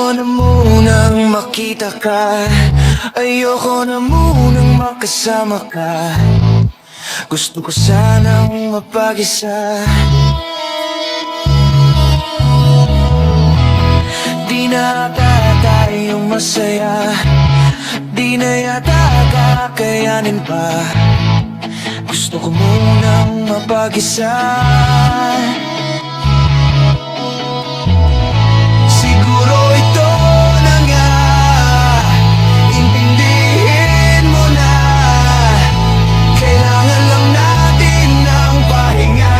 Ayoko na munang makita ka, ayoko na munang makasama ka. Gusto ko sanang mapag-isa. Di na ata tayong masaya, di na yata kakayanin pa. Gusto ko munang mapag-isa. Siguro ito na nga, intindihin mo na. Kailangan lang natin ng pahinga.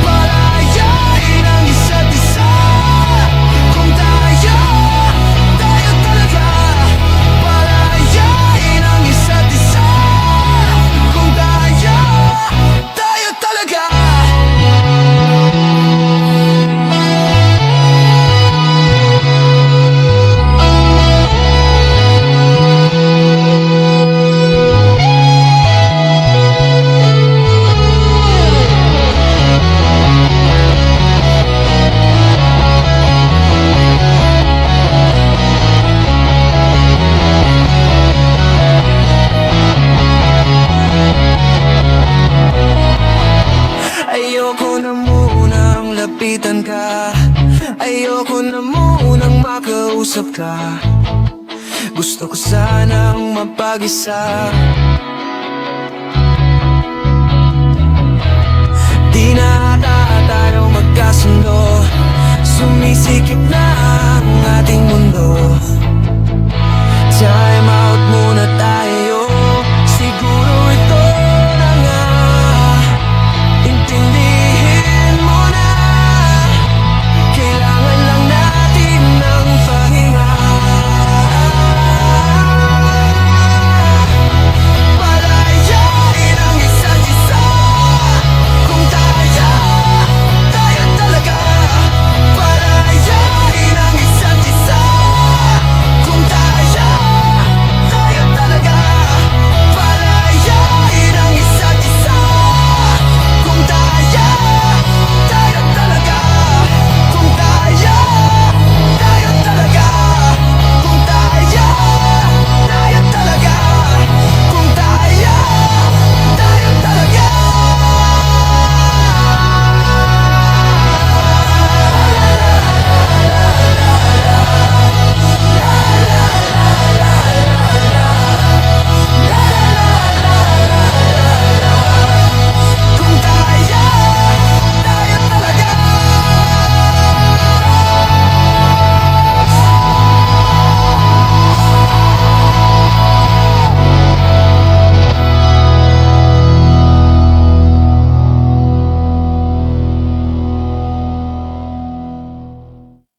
Palayain ang isa't isa. Kung tayo talaga. Palayain ang isa't isa. Kung tayo talaga. Ayoko na munang lapitan ka, ayoko na munang makausap ka. Gusto ko sanang mapag-isa. Di na ata tayo magkasundo, sumisikip na ang ating mundo.